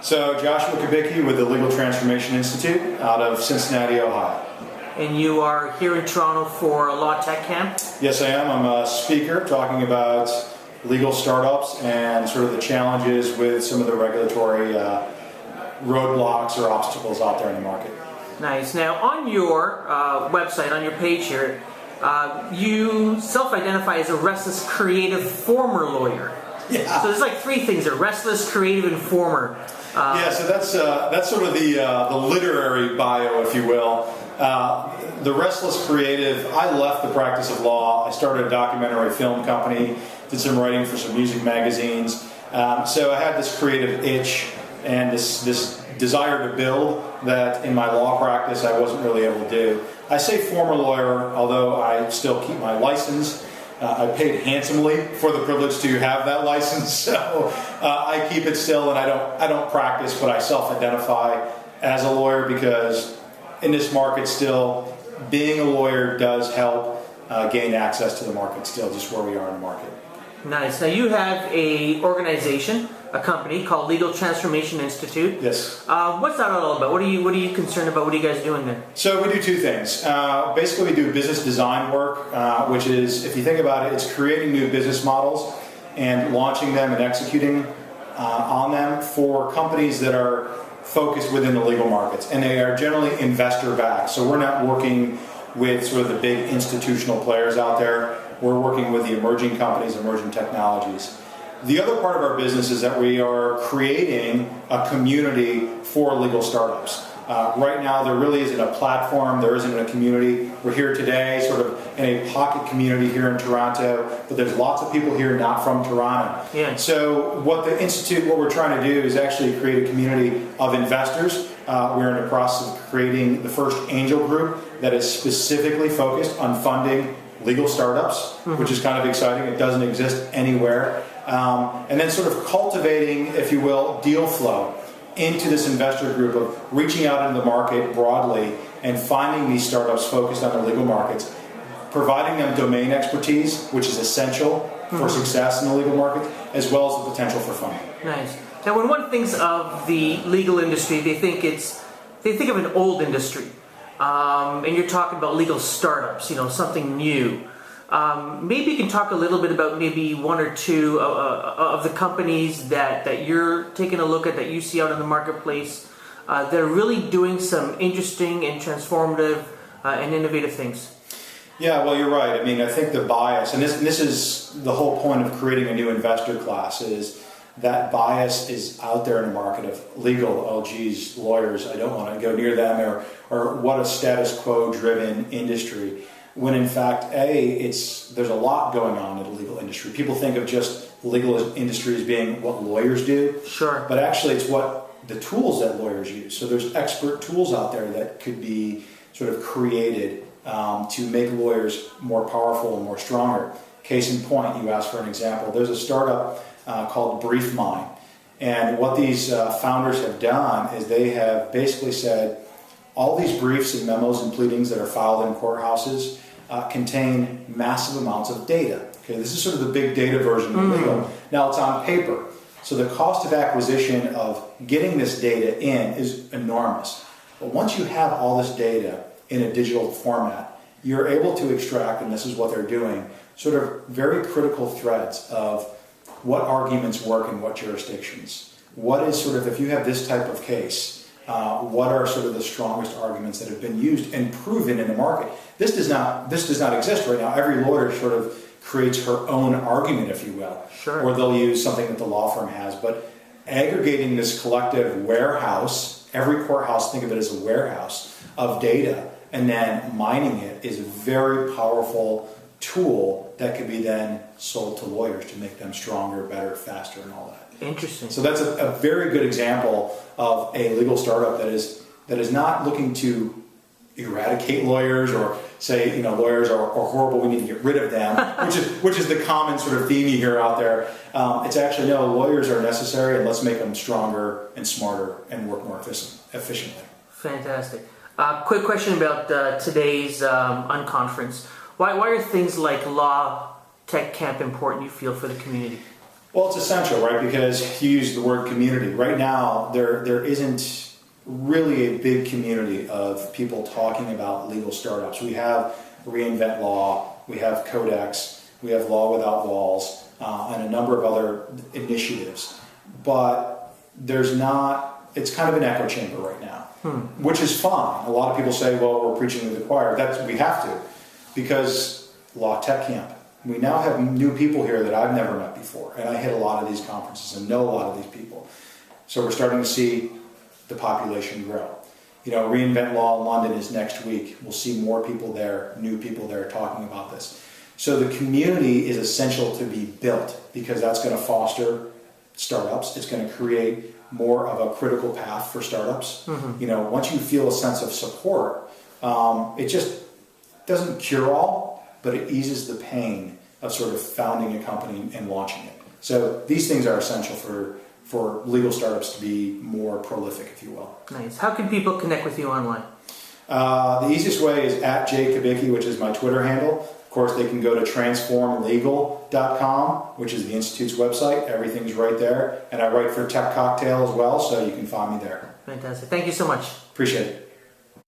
So, Joshua Kubicki with the Legal Transformation Institute out of Cincinnati, Ohio. And you are here in Toronto for LawTechCamp? Yes, I am. I'm a speaker talking about legal startups and sort of the challenges with some of the regulatory roadblocks or obstacles out there in the market. Nice. Now, on your website, on your page here, you self-identify as a restless, creative, former lawyer. Yeah. So there's like three things there: restless, creative, and former. So that's sort of the literary bio, if you will. The restless creative, I left the practice of law. I started a documentary film company, did some writing for some music magazines. So I had this creative itch and this desire to build that in my law practice I wasn't really able to do. I say former lawyer, although I still keep my license. I paid handsomely for the privilege to have that license, so I keep it still, and I don't practice, but I self-identify as a lawyer because in this market still, being a lawyer does help gain access to the market still, just where we are in the market. Nice. Now you have a organization, a company called Legal Transformation Institute. Yes. What's that all about? What are you concerned about? What are you guys doing there? So we do two things. Basically, we do business design work, which is, if you think about it, it's creating new business models and launching them and executing on them for companies that are focused within the legal markets, and they are generally investor-backed. So we're not working with sort of the big institutional players out there. We're working with the emerging companies, emerging technologies. The other part of our business is that we are creating a community for legal startups. Right now, there really isn't a platform, there isn't a community. We're here today sort of in a pocket community here in Toronto, but there's lots of people here not from Toronto. Yeah. So what the Institute, what we're trying to do is actually create a community of investors. We're in the process of creating the first angel group that is specifically focused on funding legal startups, which is kind of exciting. It doesn't exist anywhere. And then sort of cultivating, if you will, deal flow into this investor group of reaching out into the market broadly and finding these startups focused on the legal markets, providing them domain expertise, which is essential for success in the legal market, as well as the potential for funding. Nice. Now, when one thinks of the legal industry, they think of an old industry. And you're talking about legal startups, something new. Maybe you can talk a little bit about maybe one or two of the companies that you're taking a look at, that you see out in the marketplace, that are really doing some interesting and transformative and innovative things. Yeah, well, you're right. I mean, I think the bias, and this is the whole point of creating a new investor class, is that bias is out there in the market of legal, oh geez, lawyers, I don't want to go near them, or what a status quo driven industry. When in fact, there's a lot going on in the legal industry. People think of just the legal industry as being what lawyers do. Sure. But actually it's what the tools that lawyers use. So there's expert tools out there that could be sort of created to make lawyers more powerful and more stronger. Case in point, you asked for an example. There's a startup called BriefMine. And what these founders have done is they have basically said, all these briefs and memos and pleadings that are filed in courthouses contain massive amounts of data. Okay, this is sort of the big data version of legal. Now it's on paper. So the cost of acquisition of getting this data in is enormous. But once you have all this data in a digital format, you're able to extract, and this is what they're doing, sort of very critical threads of what arguments work in what jurisdictions. What is sort of, if you have this type of case, what are sort of the strongest arguments that have been used and proven in the market? This does not exist right now. Every lawyer sort of creates her own argument, if you will. Sure. Or they'll use something that the law firm has. But aggregating this collective warehouse, every courthouse, think of it as a warehouse of data, and then mining it is a very powerful tool that could be then sold to lawyers to make them stronger, better, faster, and all that. Interesting. So that's a very good example of a legal startup that is not looking to eradicate lawyers or say, lawyers are horrible, we need to get rid of them, which is the common sort of theme you hear out there. It's actually, no, lawyers are necessary, and let's make them stronger and smarter and work more efficiently. Fantastic. Quick question about today's unconference. Why are things like LawTechCamp important, you feel, for the community? Well, it's essential, right? Because you use the word community. Right now, there isn't really a big community of people talking about legal startups. We have Reinvent Law, we have Codex, we have Law Without Walls, and a number of other initiatives. But there's not, it's kind of an echo chamber right now, which is fine. A lot of people say, well, we're preaching to the choir. We have to, because LawTechCamp. We now have new people here that I've never met before, and I hit a lot of these conferences and know a lot of these people. So we're starting to see the population grow. You know, Reinvent Law in London is next week. We'll see more people there, new people there talking about this. So the community is essential to be built, because that's going to foster startups. It's going to create more of a critical path for startups. You know, once you feel a sense of support, it just doesn't cure all, but it eases the pain of sort of founding a company and launching it. So these things are essential for legal startups to be more prolific, if you will. Nice. How can people connect with you online? The easiest way is at Kubicki, which is my Twitter handle. Of course, they can go to transformlegal.com, which is the Institute's website. Everything's right there. And I write for Tech Cocktail as well, so you can find me there. Fantastic. Thank you so much. Appreciate it.